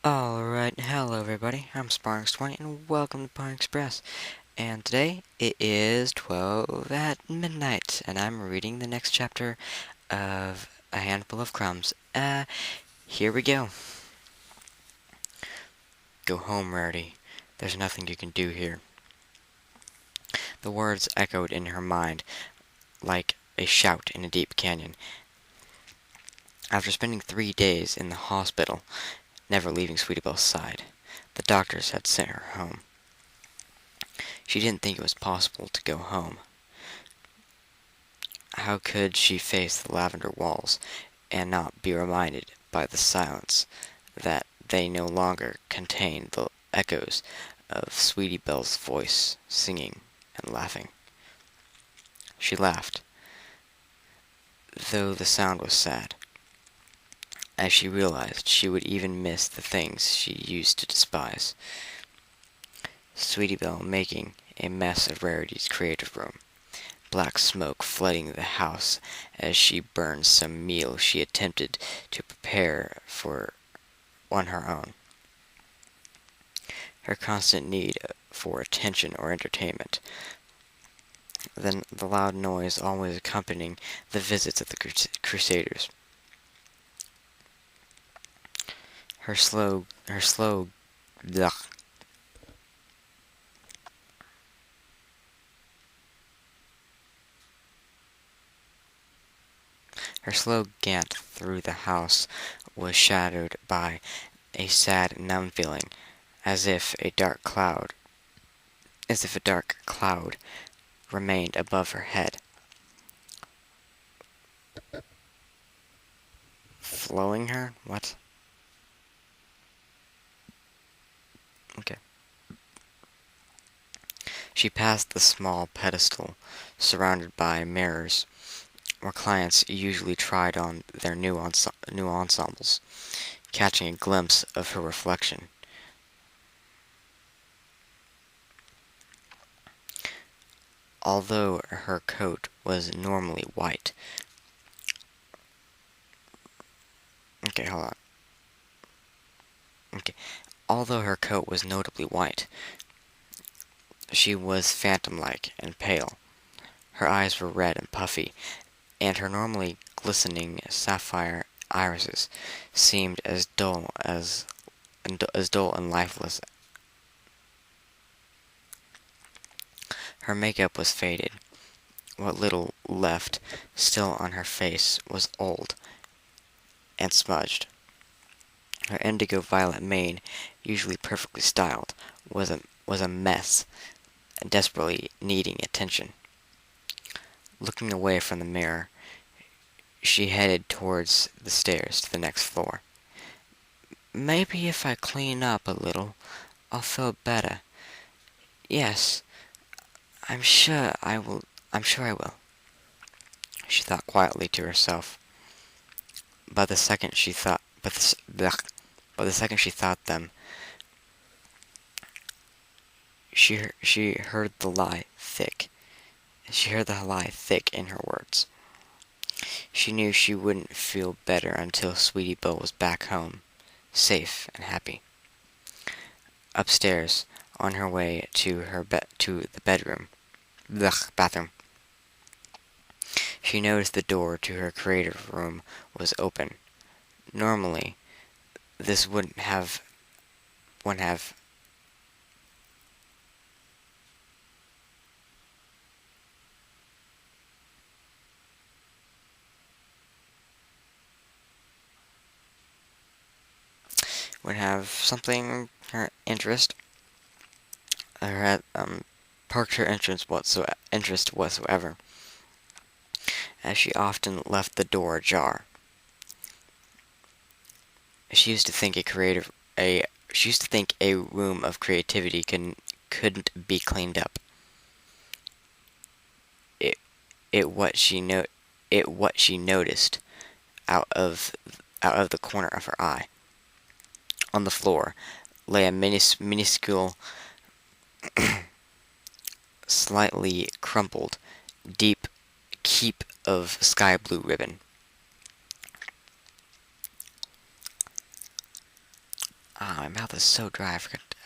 Alright, hello everybody, I'm Sparks20 and welcome to Pine Express. And today it is 12 at midnight, and I'm reading the next chapter of A Handful of Crumbs. Here we go. Go home, Rarity. There's nothing you can do here. The words echoed in her mind like a shout in a deep canyon. After spending 3 days in the hospital, never leaving Sweetie Belle's side, the doctors had sent her home. She didn't think it was possible to go home. How could she face the lavender walls and not be reminded by the silence that they no longer contained the echoes of Sweetie Belle's voice singing and laughing? She laughed, though the sound was sad, as she realized she would even miss the things she used to despise. Sweetie Belle making a mess of Rarity's creative room, black smoke flooding the house as she burned some meal she attempted to prepare on her own. Her constant need for attention or entertainment. Then the loud noise always accompanying the visits of the Crusaders. Her slow, blech, Her slow gant through the house was shadowed by a sad, numb feeling, as if a dark cloud remained above her head. Flowing her? What? Okay. She passed the small pedestal surrounded by mirrors, where clients usually tried on their new ensembles, catching a glimpse of her reflection. Although her coat was normally white. Okay, hold on. Okay. Although her coat was notably white, she was phantom-like and pale. Her eyes were red and puffy, and her normally glistening sapphire irises seemed as dull and lifeless. Her makeup was faded. What little left still on her face was old and smudged. Her indigo violet mane, usually perfectly styled, was a mess, desperately needing attention. Looking away from the mirror, she headed towards the stairs to the next floor. Maybe if I clean up a little, I'll feel better. Yes, I'm sure I will, she thought quietly to herself. But the second she thought them, she heard the lie thick. She heard the lie thick in her words. She knew she wouldn't feel better until Sweetie Belle was back home, safe and happy. Upstairs, on her way to the bathroom, she noticed the door to her creative room was open. Normally, this wouldn't have something her interest or had parked her interest whatsoever, as she often left the door ajar. She used to think a room of creativity couldn't be cleaned up. It what she noticed out of the corner of her eye. On the floor lay a minuscule, slightly crumpled, deep keep of sky blue ribbon. Ah, my mouth is so dry, I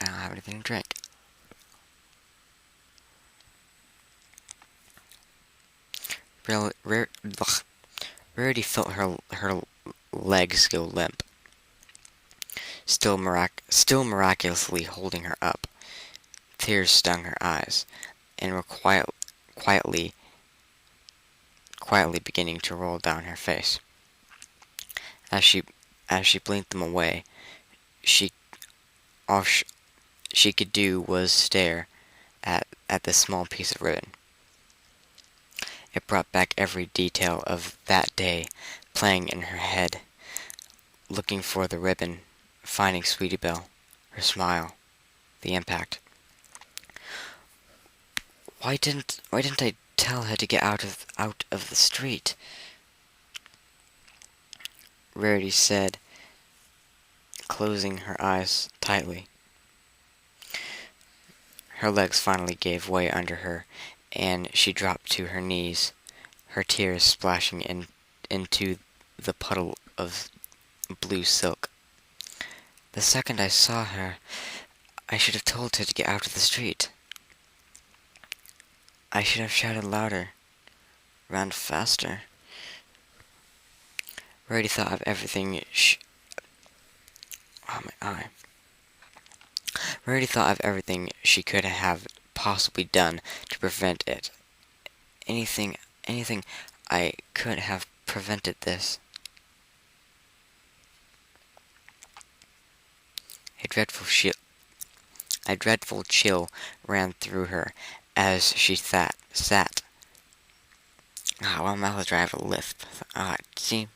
don't have anything to drink. Rarity felt her legs go limp, still miraculously holding her up. Tears stung her eyes, and were quietly, quietly beginning to roll down her face. As she blinked them away, she all she could do was stare at this small piece of ribbon. It brought back every detail of that day playing in her head, looking for the ribbon, finding Sweetie Belle, her smile, the impact. Why didn't I tell her to get out of the street? Rarity said, closing her eyes tightly. Her legs finally gave way under her, and she dropped to her knees, her tears splashing into the puddle of blue silk. The second I saw her, I should have told her to get out of the street. I should have shouted louder, ran faster. Rarity thought of everything oh my eye. Rarity thought of everything she could have possibly done to prevent it. Anything I could have prevented this. A dreadful chill ran through her as she sat. Ah, well, my mouth is dry, I have a lisp. Ah, see?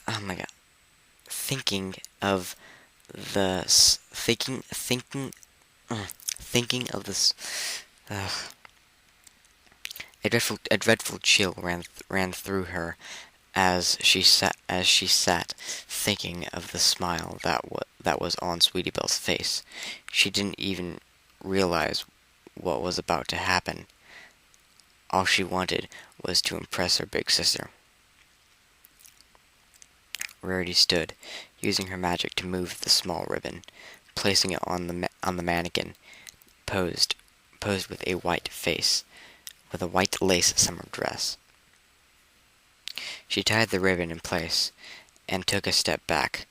Oh my god. Thinking of thinking of this. A dreadful chill ran through her as she sat thinking of the smile that was on Sweetie Belle's face. She didn't even realize what was about to happen. All she wanted was to impress her big sister. Rarity stood, using her magic to move the small ribbon, placing it on the mannequin, posed with a white face, with a white lace summer dress. She tied the ribbon in place and took a step back,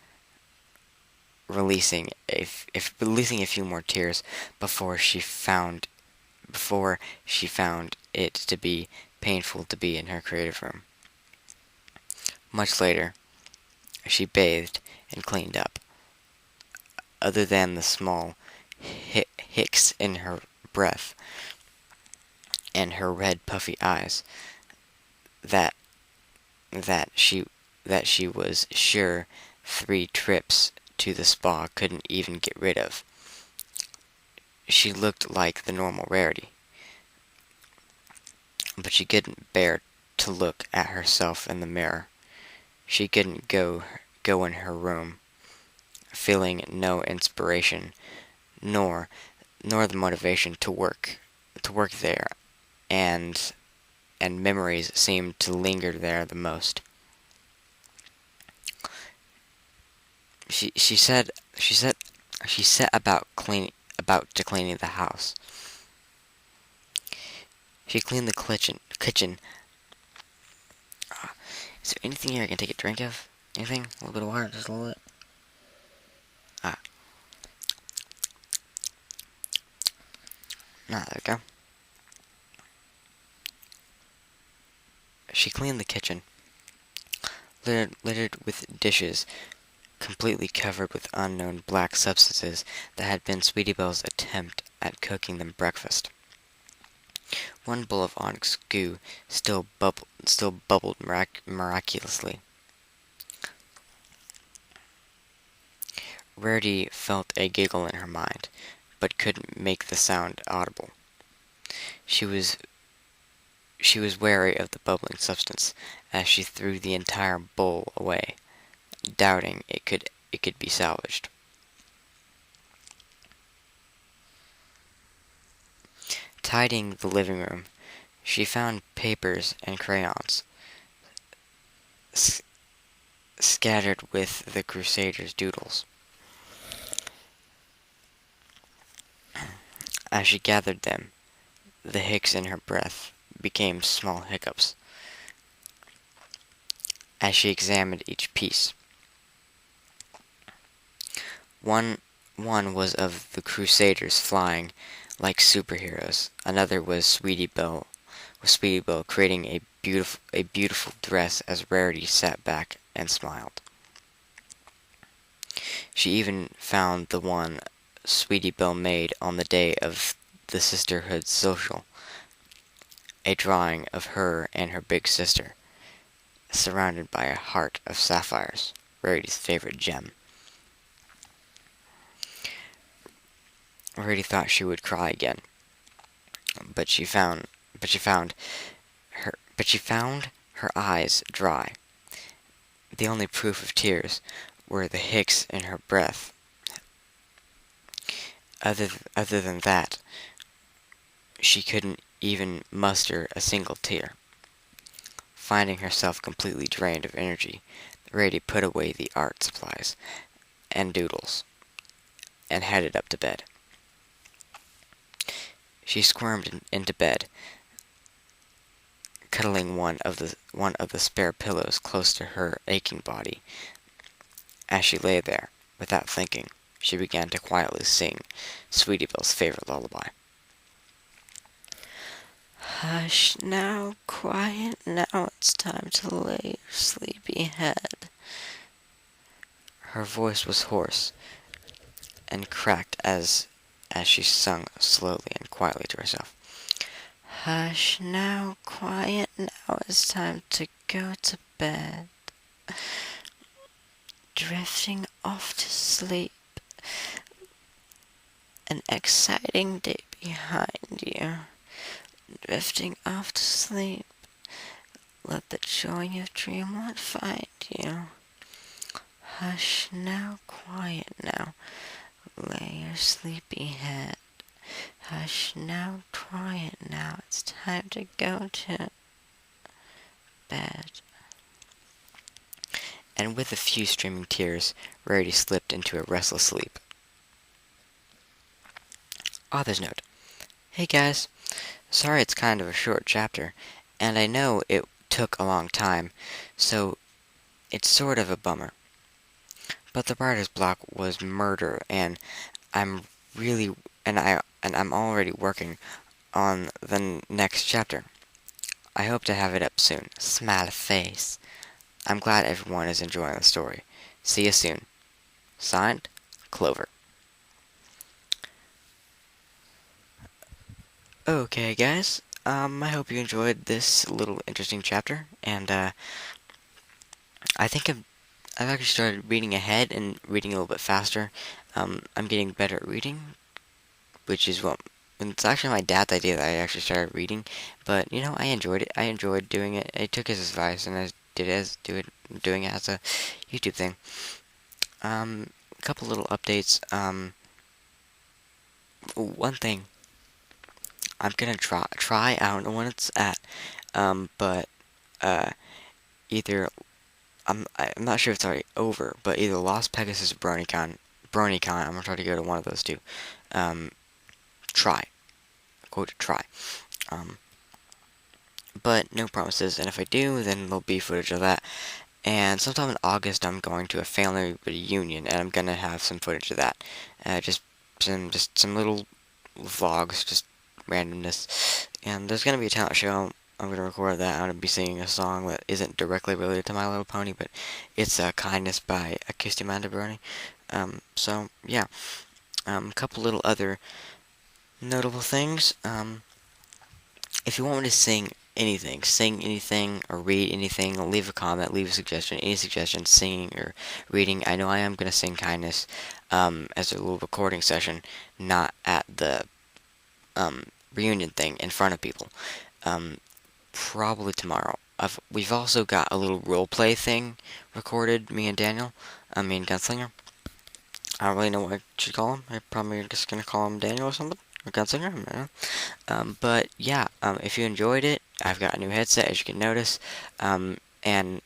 releasing a few more tears before she found it to be painful to be in her creative room. Much later, she bathed and cleaned up. Other than the small hicks in her breath and her red puffy eyes that she was sure 3 trips to the spa couldn't even get rid of. She looked like the normal Rarity, but she couldn't bear to look at herself in the mirror. She couldn't go in her room, feeling no inspiration, nor the motivation to work there, and memories seemed to linger there the most. She set about to cleaning the house. She cleaned the kitchen. Is there anything here I can take a drink of? Anything? A little bit of water, just a little bit. Ah. There we go. She cleaned the kitchen, littered with dishes, completely covered with unknown black substances that had been Sweetie Belle's attempt at cooking them breakfast. One bowl of onyx goo still bubbled miraculously. Rarity felt a giggle in her mind, but couldn't make the sound audible. She was wary of the bubbling substance as she threw the entire bowl away, doubting it could be salvaged. Tidying the living room, She found papers and crayons scattered with the Crusaders' doodles. As she gathered them, the hicks in her breath became small hiccups. As she examined each piece, one was of the Crusaders flying like superheroes. Another was Sweetie Belle creating a beautiful dress as Rarity sat back and smiled. She even found the one Sweetie Belle made on the day of the sisterhood social, a drawing of her and her big sister, surrounded by a heart of sapphires, Rarity's favorite gem. Rarity thought she would cry again, but she found her eyes dry. The only proof of tears were the hicks in her breath. Other than that, she couldn't even muster a single tear. Finding herself completely drained of energy, Rarity put away the art supplies and doodles and headed up to bed. She squirmed into bed, cuddling one of the spare pillows close to her aching body. As she lay there, without thinking, she began to quietly sing Sweetie Belle's favorite lullaby. Hush now, quiet now, it's time to lay your sleepy head. Her voice was hoarse and cracked as she sung slowly and quietly to herself. Hush now, quiet now, it's time to go to bed. Drifting off to sleep, an exciting day behind you. Drifting off to sleep, let the joy of dreamland find you. Hush now, quiet now, lay your sleepy head. Hush now, quiet now, it's time to go to bed. And with a few streaming tears, Rarity slipped into a restless sleep. Author's note. Hey guys, sorry it's kind of a short chapter, and I know it took a long time, so it's sort of a bummer. But the writer's block was murder, and I'm already working on the next chapter. I hope to have it up soon. Smiley face. I'm glad everyone is enjoying the story. See you soon. Signed, Clover. Okay, guys. I hope you enjoyed this little interesting chapter, and I think I've actually started reading ahead and reading a little bit faster. I'm getting better at reading, which is what it's actually my dad's idea that I actually started reading. But I enjoyed it. I enjoyed doing it. I took his advice and I doing it as a YouTube thing. A couple little updates. One thing. I'm gonna try. I don't know when it's at. But either I'm not sure if it's already over, but either Las Pegasus or BronyCon. I'm gonna try to go to one of those two. Try. Quote, try. But no promises, and if I do, then there'll be footage of that. And sometime in August, I'm going to a family reunion, and I'm gonna have some footage of that. Just some little vlogs, just randomness. And there's gonna be a talent show. I'm gonna record that. I'm gonna be singing a song that isn't directly related to My Little Pony, but it's "Kindness" by Akistimanda Brony. So yeah. A couple little other notable things. If you want me to sing anything, or read anything, leave a comment, leave a suggestion, any suggestions, singing or reading. I know I am going to sing Kindness as a little recording session, not at the reunion thing in front of people. Probably tomorrow. We've also got a little role play thing recorded, me and Gunslinger. I don't really know what I should call him. I'm probably just going to call him Daniel or something. or consider them. But yeah, if you enjoyed it, I've got a new headset, as you can notice, and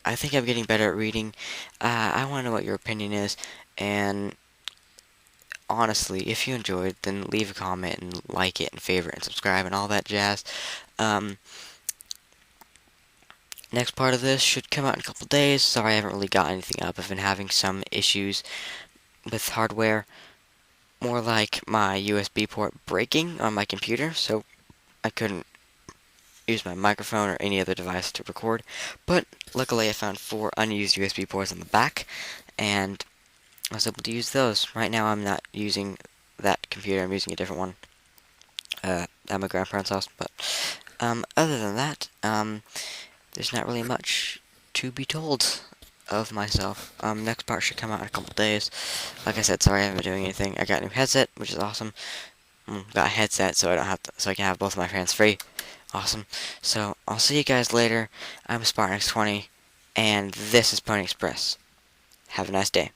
I think I'm getting better at reading. I want to know what your opinion is, and honestly, if you enjoyed, then leave a comment and like it and favorite and subscribe and all that jazz. Um, Next part of this should come out in a couple days. Sorry I haven't really got anything up. I've been having some issues with hardware, more like my USB port breaking on my computer, so I couldn't use my microphone or any other device to record. But luckily I found 4 unused USB ports on the back, and I was able to use those. Right now I'm not using that computer, I'm using a different one at my grandparents' house, but other than that, there's not really much to be told of myself. Next part should come out in a couple days. Like I said, sorry I haven't been doing anything. I got a new headset, which is awesome. Got a headset so I don't have to, so I can have both of my fans free. Awesome. So I'll see you guys later. I'm SpartanX20, and this is Pony Express. Have a nice day.